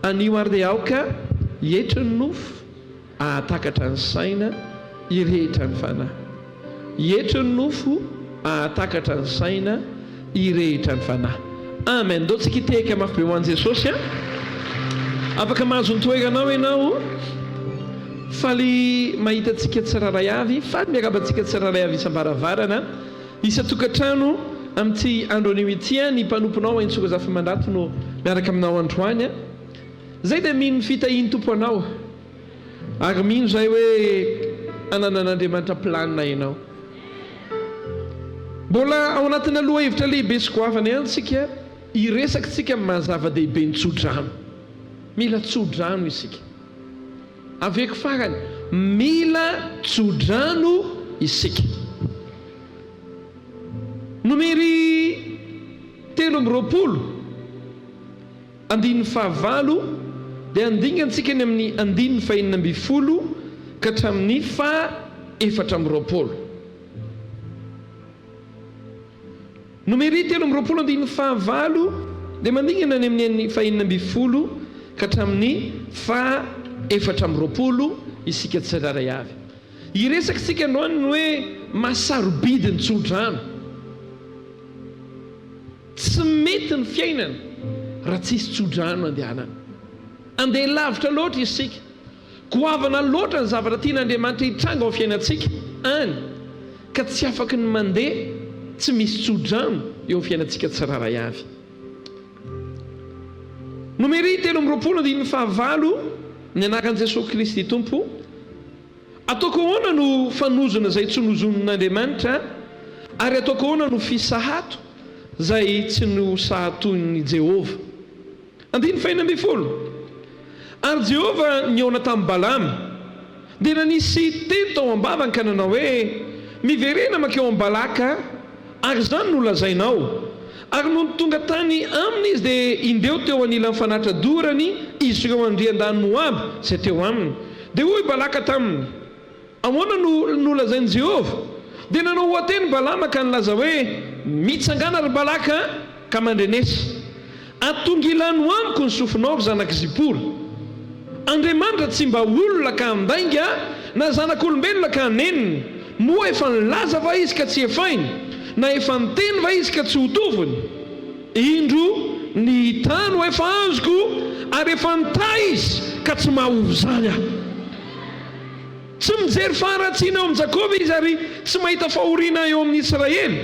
anio ary dia aoka hietry ny nofo ahatakatra ny saina irehetra ny fanahy. Hietry ny nofo ahatakatra ny saina irehetra ny fanahy. Amen. Dao tsika hitehika mafy be ho an'i Jesosy a. Afaka mahazo ny toeranao ianao faly mahita antsika tsiraray avy, faly miaraba antsika tsiraray avy isam-baravarana isa-tokantrano amin'ity andro anio ity a. Ny mpanomponao haintsoka zafa mandato no miaraka aminao androany a. Zay dia mino fitahiny tompo anao ary mino zay hoe ananan'Andriamanitra planina ianao. Mbola ao anatin'ny aloha hevitra lehibe sy goavana ihany tsika hiresaka tsika amin'ny mahazava-dehibe ny tsodrano. Mila tsodrano isika. Aveko farany mila tsodrano isika. Numeri 3:20 andininy fahavalo dia andingantsika ny amin'ny andininy fahenina amby folo ka hatramin'ny efatra amby roapolo. Numeri 3:20 andininy fahavalo dia mandingana ny amin'ny fahenina amby folo ka hatramin'ny efatra amby roapolo isika tsiraray avy. Hiresaka tsika androany ny hoe mahasarobidi ny tsodrano. Tsy mety ny fiainana raha tsisy tsodrano andehanana. Andeha lavitra loatra isika, goavana loatra ny zavatra tian'Andriamanitra hitranga ao fiainantsika any, ka tsy afaka ny mandeha tsy misy tsodrano eo fiainantsika tsiraray avy. Numeri 3:20 andininy fahavalo ny anaran'i Jesosy Kristy Tompo. Ataoko ahoana no fanozona zay tsy nozon'Andriamanitra ary ataoko ahoana no fisahato zay tsy nosahatoin'i Jehova. Andininy fahenina amby folo. Ary Jehova niona tamin'ny Balamy dia nanisy teny tao am-bavany ka nanao hoe miverena makeo amin'ny Balaka ary zany no lazainao. Ary no tonga tany aminy izy dia indeo teo anilany fanatradorany izy ireo andrian-dany Moab izay teo aminy. Dia hoy Balaka taminy, ahoana no lazain'i Jehova? Dia nanao hoateny Balama ka nilaza hoe mitsangana ry Balaka ka mandrenesy. Atonga ilany amiko ny sofinao zanaky Zipory. Andriamanitra tsy mba olona ka handainga na zanak'olombelona ka haneniny. Moa efa nilaza va izy ka tsy efainy, na efa niteny va izy ka tsy hotoviny. Indro ny tano efa azoko ary efa nitay izy ka tsy mahovy zany aho. Tsy mijery faharatsiana eo amin'ny Jakoba izy ary tsy mahita fahoriana eo amin'ny Israely.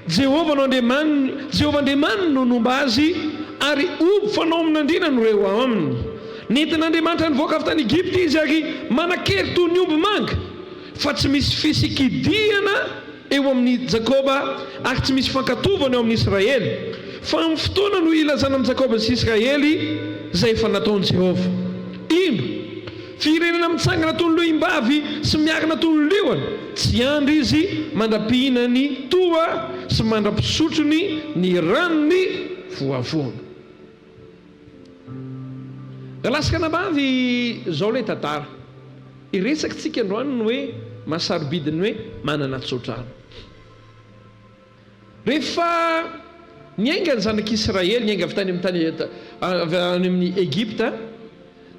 Jehova Andriamanitra no nomba azy ary obo fanao amin'andrina no reo aminy. Nentin'Andriamanitra nivoaka avy tany Egypte izy ary manakery toy ny omby manga, fa tsy misy fisikidihana eo amin'ny Jakoba ary tsy misy fankatovana eo amin'ny Israely. Fa amin'ny fotoana no ilazana amin'ny Jakoba sy Israely zay efa nataon'i Jehova. Ino? Firenena mitsangana toy ny lohimbavy sy miarina toy ny liona. Tsy andro izy mandra-pihina ny toa sy mandra-pisotrony ny ranony voavoana. Lasaka nabavy zao le tantara. Iresaka tsika androany ny hoe mahasarobidiny hoe manana tsodrano. Rehefa niainga ny zanak'Israely, niainga avy tany amin'ny Egypta,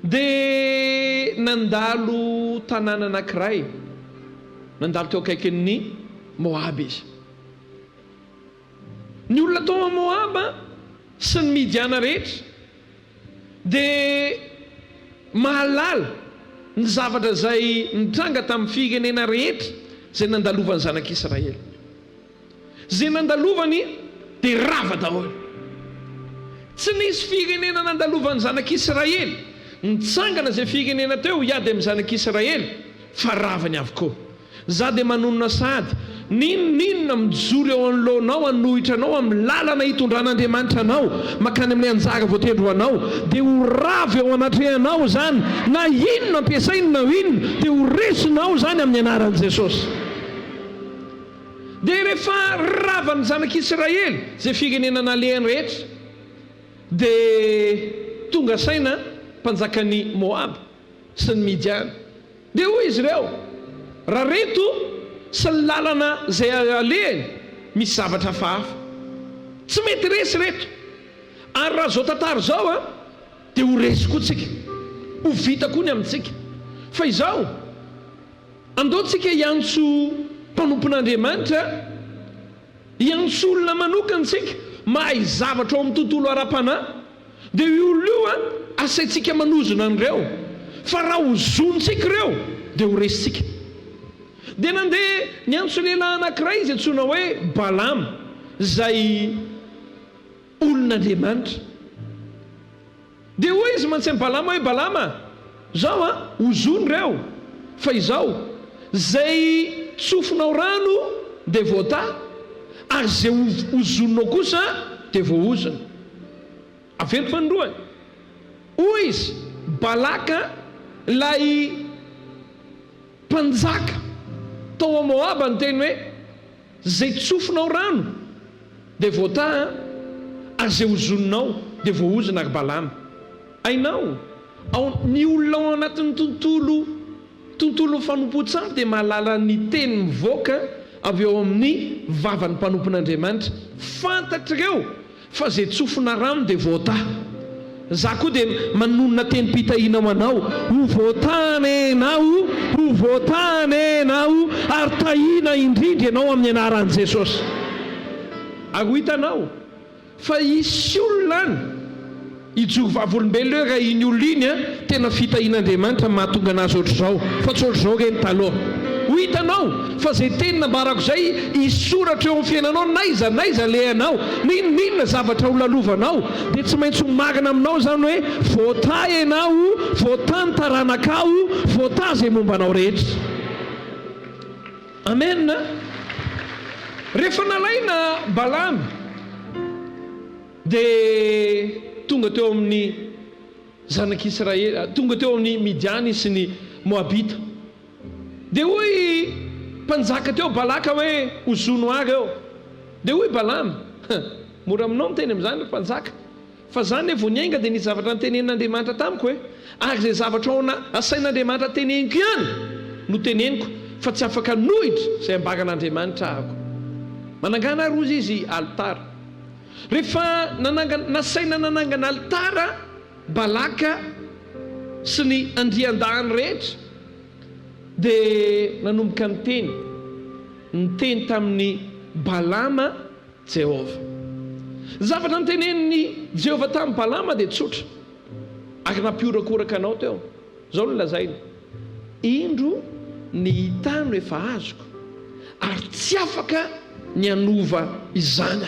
dia nandalo tanàna anankiray, nandalo teo akaikin'ny Moab izy. Ny olona tao a Moab sy ny Midiana rehetra dia mahalala ny zavatra zay nitranga tamin'ny firenena rehetra zay nandalovany zanak'Israely. Zay nandalovany dia rava daholo. Tsy nisy firenena nandalovany zanak'Israely nitsangana zay firenena teo hiady amin'ny zanak'Israely fa ravany avokoa. Za dia manonona sady ninona mijoro eo anoloanao anohitra anao amin'ny lalana hitondran'Andriamanitra anao makany amin'ny anjara voatendro anao dia ho rava eo anatrehanao zany, na inona ampiasainy na inona dia ho resinao zany amin'ny anaran'i Jesosy. Dia rehefa ravan'ny zanak'Israely zay firenena nalehany rehetra dia tonga saina mpanjakan'ny Moab sy ny Midiana. Dia hoy izy ireo, raha reto sy ny lalana zay alehany misy zavatra hafahafa, tsy mety resy reto. Ary raha zao tantara zao dia ho resy koa tsika, ho vita koa ny amintsika. Fa izao andaontsika hiantso mpanompon'Andriamanitra, hiantso olona manokantsika mahay zavatra ao amin'ny tontolo ara-panahy, dia io olona io asaintsika manozona an'ireo. Fa raha hozontsika ireo dia ho resitsika. Dia nandeha niantso lehilahy anankiray izy antsoina hoe Balama, izay olon'Andriamanitra. Dia hoy izy mantsy Balama hoe Balama, zao hozony ireo, fa izao zay tsofinao rano dia voata, ary zay hozoninao kosa dia voahozona. Averiko fanindroany. Hoy izy Balaka lay mpanjaka tao Moaba ny teny hoe zay tsofinao rano dia voata, ary zay hozoninao dia voahozona. Ary Balama, ainao ny olona ao anatin'ny tontolo fanompo-tsampy dia mahalala ny teny mivoaka avy eo amin'ny vavan'ny mpanompon'Andriamanitra. Fantatr'ireo fa zay tsofina rano dia voata. Za koa dia manonona teny mpitahiana manao, ho voatana ianao, ho voatana ianao, ary tahina indrindra ianao amin'ny anaran'i Jesosy. Ary ho hitanao fa isy olona any hijogo vavolombelona hoe raha iny olona iny tena fitahian'Andriamanitra mahatonga anazy ohatr'izao, fa tsy ohatr'izao reny taloha. Ho hitanao fa zay teny nambarako zay isoratra eo amin'ny fiainanao, naiza lehanao, ninona zavatra ho lalovanao, dia tsy maintsy ho marina aminao zany hoe voata ianao, voata ny taranakao, voata zay mombanao rehetra. Amen. Rehefa nalaina Balama dia tonga teo amin'ny zanak'Israely, tonga teo amin'ny Midiany sy ny Moabita. Dia hoy mpanjaka teo Balaka hoe hozono ary eo. Dia hoy Balama, mora aminao miteny amin'izany mpanjaka, fa zany hoe voniainga dia nisy zavatra notenen'Andriamanitra tamiko hoe ary zay zavatra ao asain'Andriamanitra teneniko ihany no teneniko, fa tsy afaka nohitra zay ambaran'Andriamanitra ahako. Manangana rozy izy altara. Rehefa nasaina nanangana altara Balaka sy ny andrian-dahany rehetra, dia nanomboka ny teny tamin'ny Balama Jehova. Zavatra nytenen'ny Jehova tamin'ny Balama dia tsotra, ary nampiorakoraka anao teo. Zao no lazaina, indro ny hitano efa azoko, ary tsy afaka ny anova izany.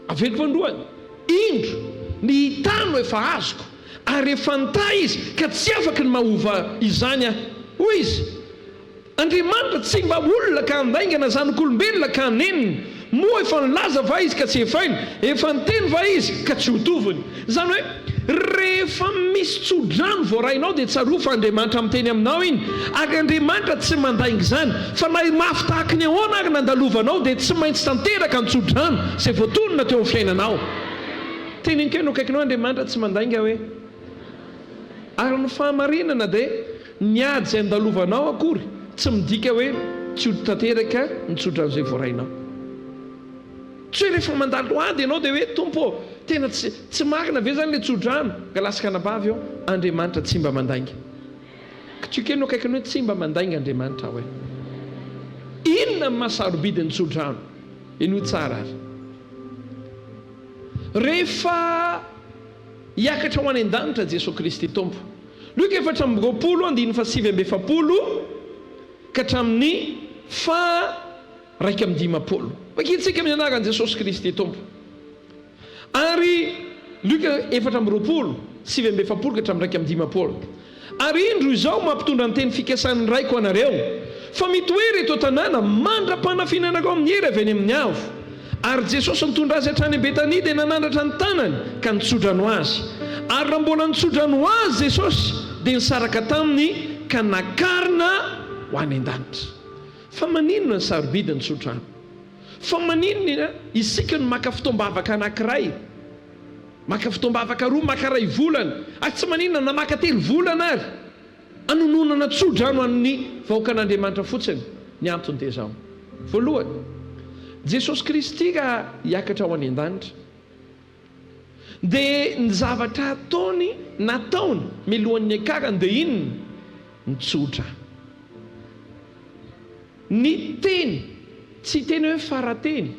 Averiko fanindroany, indro ny hitano efa azoko, ary efa nitay izy ka tsy afaka ny mahova izany. Hoy izy Andriamanitra tsy mba olona ka handaingana zanak'olombelona ka haneniny, moa efa nilaza va izy ka tsy efainy, efa niteny va izy ka tsy ho toviny. Zany hoe rehefa misy tsodrano voarainao dia tsaroa fa Andriamanitra miteny aminao iny, ary Andriamanitra tsy mandainga izany, fa na mafy tahaka ny ahoana ary nandalovanao dia tsy maintsy tanteraka ny tsodrano izay voatonona teo amin'ny fiainanao. Tenenikeo no kaikinao Andriamanitra tsy mandainga hoe, ary ny fahamarinana dia niady izay nandalovanao akory, tsy midika hoe tsy ho tanteraka ny tsodrano izay voarainao. Tsy hoe rehefa mandalo ady ianao dia hoe tompo tena tsy marina ve zany le tsodrano, ka lasaka anabavy eo, Andriamanitra tsy mba mandainga. Tsykeno akaikiny hoe tsy mba mandainga Andriamanitra hoe inona mahasarobidin'ny tsodrano, iny ho tsara ary. Rehefa hiakatra ho any an-danitra Jesosy Kristy Tompo, Luka 4:7 ka hatramin'ny 2:50. Vakitsika amin'ny anaran'i Jesosy Kristy Tompo. Ary Luka 4:7 ka hatramin'ny 2:50. Ary indro izao mampitondra ny teny fikasan'ny raiko anareo, fa mitohy reto tanàna mandra-panafinanako amin'ny hery avy any amin'ny avo. Ary Jesosy nitondra azy hatrany Betania dia nanandratra ny tanany ka nitsodrano azy. Ary raha mbola nitsodrano azy Jesosy dia nisaraka taminy ka nakarina ho any an-danitra. Fa maninona ny sarobidiny ny tsodrano? Fa maninona isika no maka fotoam-bavaka anankiray, maka fotoam-bavaka roa, maka ray volana, ary tsy maninona na maka 3 volana ary anononana tsodrano amin'ny vahoakan'Andriamanitra fotsiny. Ny antony dia izao: voalohany, Jesosy Kristy raha hiakatra ho any an-danitra dia ny zavatra ataony nataony milohan'ny akarany dia inona nitsotra. Ny teny tsy teny hoe farateny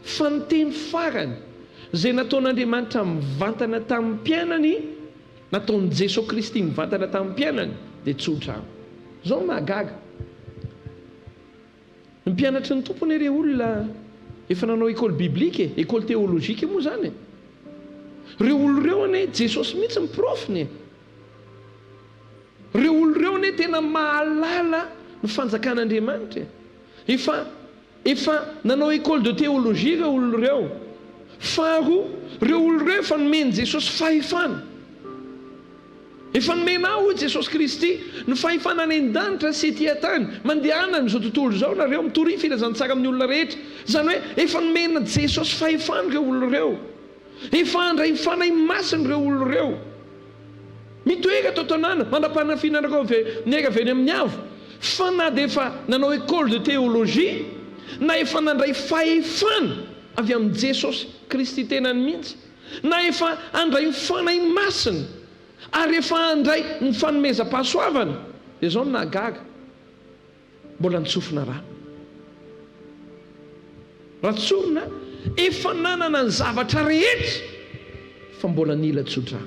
fa ny teny farany zay nataon'Andriamanitra mivantana tamin'ny mpianany, nataon'i Jesosy Kristy mivantana tamin'ny mpianany dia tsotra. Zao mahagaga ny mpianatry ny tompony ireo olona efa nanao école biblique, école théologique moa zany. Reo olo reo ane Jesosy mihitsy ny profiny. Reo olo reo ane tena mahalala ny fanjakan'Andriamanitra. Efa nanao école de théologie reo olo reo. Faro reo olo reo efa nomeny Jesosy fahefana. Efa nomenao Jesosy Kristy ny fahefana any an-danitra sy ety an-tany. Mandehana amin'izao tontolo izao nareo mitory filazantsara amin'ny olona rehetra. Zany hoe efa nomena Jesosy fahefana reo olo reo. Efa andray mifanahy masiny reo olo reo. Mitoery atao tanàna mandapana fihinanako nega avy any amin'ny avo. Fa na dia efa nanao école de théologie, na efa nandray fahefana avy amin'ny Jesosy Kristy tenany mihitsy, na efa andray mifanahy masiny, ary efa andray ny fanomezam-pahasoavana, dia zao nahagaga mbola nitsofina raha. Ratsorina efa nanana ny zavatra rehetra fa mbola nila tsotra.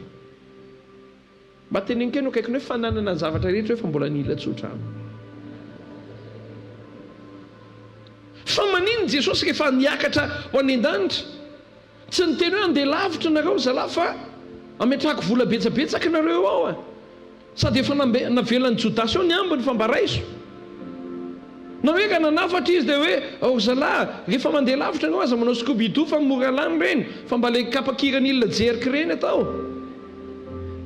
Mba tenenikeno kaikony hoe fa nanana ny zavatra rehetra hoe fa mbola nila tsotra. Fa manino Jesosy rehefa niakatra ho any an-danitra? Tsy niteny hoe andeha lavitra nareo zalahy fa ametrahako vola betsabetsaka nareo ao sady efa navelan'ny Jodasy ao ny ambiny fa mba raiso. Na hoe ka nanafatra izy dia hoe zalahy rehefa mandeha lavitra anao aza manao scooby-doo fa mora lany reny fa mba le kapakiran'ilona jerika reny atao.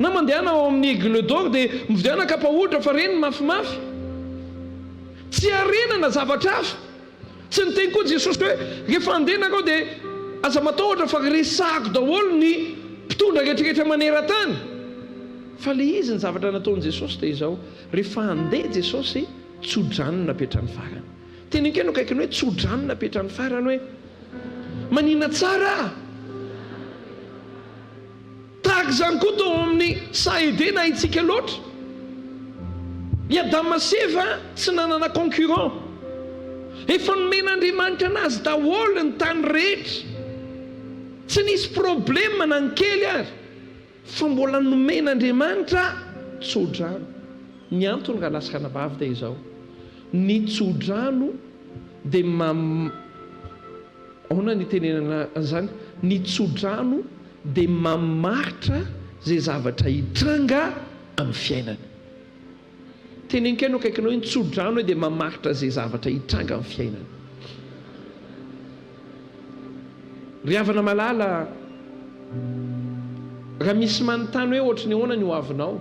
Na mandehana ao amin'ny aigle d'or dia mividiana kapa ohatra fa reny mafimafy. Tsy arenana zavatra hafa. Tsy niteny koa Jesosy hoe rehefa andeha nareo dia aza matahotra fa resahako daholo ny mpitondra rehetrarehetra maneran-tany. Fa le izy ny zavatra nataon'i Jesosy dia izao, rehefa andeha Jesosy tsodrano napetrany farany. Tenenkeno kaikany hoe tsodrano napetrany farany hoe manina tsara. Tahaka izany koa tao amin'ny Saïdé na itsika loatra. I Adama sy Eva tsy nanana concurrent. Efa nomen'Andriamanitra anazy daholo ny tany rehetra. Tsy nisy problema na ny kely ary. Fa mbola nomen'Andriamanitra tsodrano. Ny antony raha lasaka nabavy dia izao. Ny tsodrano dia ahoana ny tenenana an'izany? Ny tsodrano dia mamaritra zay zavatra hitranga amin'ny fiainana. Tenenkeno kaikanao ny tsodrano dia mamaritra zay zavatra hitranga amin'ny fiainana. Ry havana malala, raha misy manontany hoe ohatry ny ahoana ny hoavinao,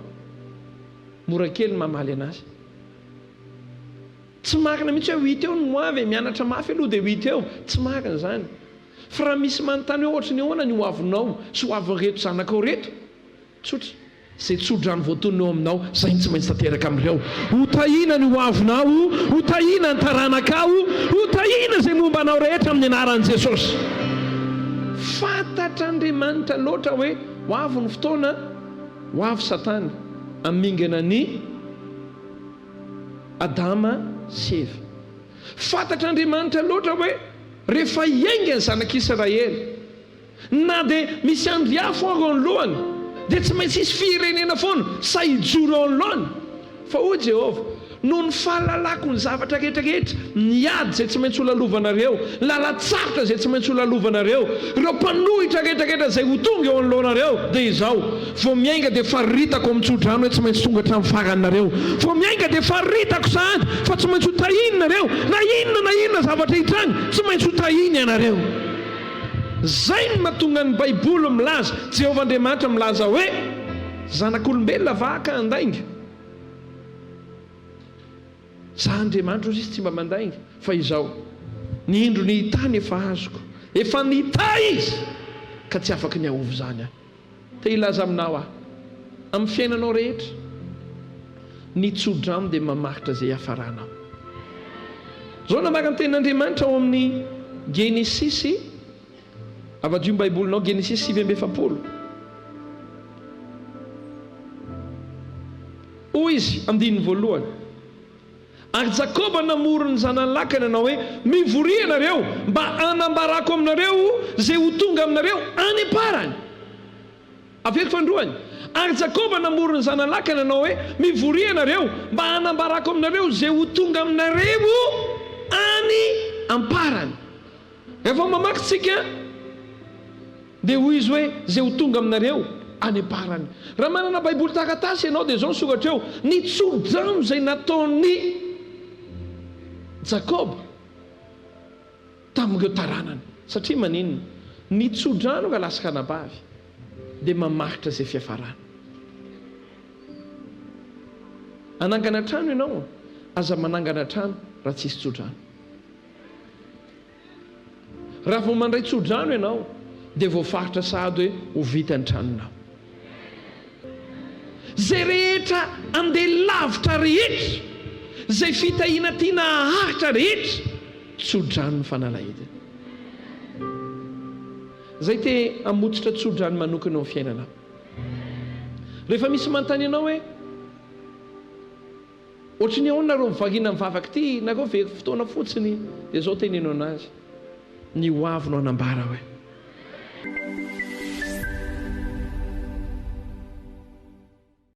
mora kely mamaly anazy. Tsy marina mihitsy hoe 8 eo no hoavy, mianatra mafy aloha dia 8 eo. Tsy marina zany. Fa raha misy manontany hoe ohatry ny ahoana ny hoavinao sy hoavin reto zanakao reto, tsotra. Zay tsodrano voatonony eo aminao, zay tsy maintsy tanteraka amin'ireo. Hotahina ny hoavinao, hotahina ny taranakao, hotahina zay momba anao rehetra amin'ny anaran'i Jesosy. Fantatr'Andriamanitra loatra hoe hoavy ny fotoana, hoavy Satana amingana ny Adama sy Eva. Fantatr'Andriamanitra loatra hoe rehefa hiainga ny zanak'Israely, na dia misy andry hafa ao ny lohany, dia tsy maintsy isy firenena foana sahijoro ao anoloany. Fa o Jehovah, noho ny fahalalako ny zavatra rehetrarehetra, niady zay tsy maintsy ho lalovanareo, lalatsarotra zay tsy maintsy ho lalovanareo, ireo mpanohitra rehetrarehetra zay ho tonga eo anoloanareo, dia izao vao miainga dia faritako amin'ny tsodrano hoe tsy maintsy tonga hatramin'ny faranareo. Vao miainga dia faritako sahady fa tsy maintsy ho tahiny nareo, na inona zavatra hitranga tsy maintsy ho tahiny ianareo. Zay no mahatonga ny Baiboly milaza, Jehovah Andriamanitra milaza hoe zanak'olombelona vaka andainga. Za Andriamanitra ozy izy tsy mba mandainga, fa izao ny indro ny hitany efa azoko, efa nita izy ka tsy afaka ny ahovo zany aho. Te ilaza aminao aho amin'ny fiainanao rehetra, ny tsodrano dia mamaritra zay hafaranao. Zao namara ny tenin'Andriamanitra ao amin'ny Genesisy avadio baibolinao Genesis 7:7. Hoy izy andininy voalohany, ary Jakoba namorony zanany lakany anao hoe mivoria ianareo mba anambarako aminareo zay ho tonga aminareo any am-parany. Averiko fandroany, ary Jakoba namorony zanany lakany anao hoe mivoria ianareo mba anambarako aminareo zay ho tonga aminareo any am-parany. Efa mamakytsika dia hoy izy hoe zay ho tonga aminareo any am-parany. Raha manana baiboly takatasy ianao dia zao ny soratra eo, ny tsodrano zay nataony Jakoba tamin'ireo taranany. Satria maninona? Ny tsodrano ka lasaka anabavy dia mamaritra zay fiafarana. Anangana trano ianao, aza manangana trano raha tsisy tsodrano. Raha vao mandray tsodrano ianao dia voafaritra sahady hoe ho vita ny tranonao. Zay rehetra andeha lavitra rehetra, zay fitahiana tiana haharitra rehetra, tsodrano ny fanalahidina. Zay te hamotsitra tsodrano manokana ao fiainana. Rehefa misy manontany ianao hoe ohatry ny ahoana reo mivahina mivavaka ity, na koa ve fotoana fotsiny, dia zao teneno anazy, ny hoavinao anambara hoe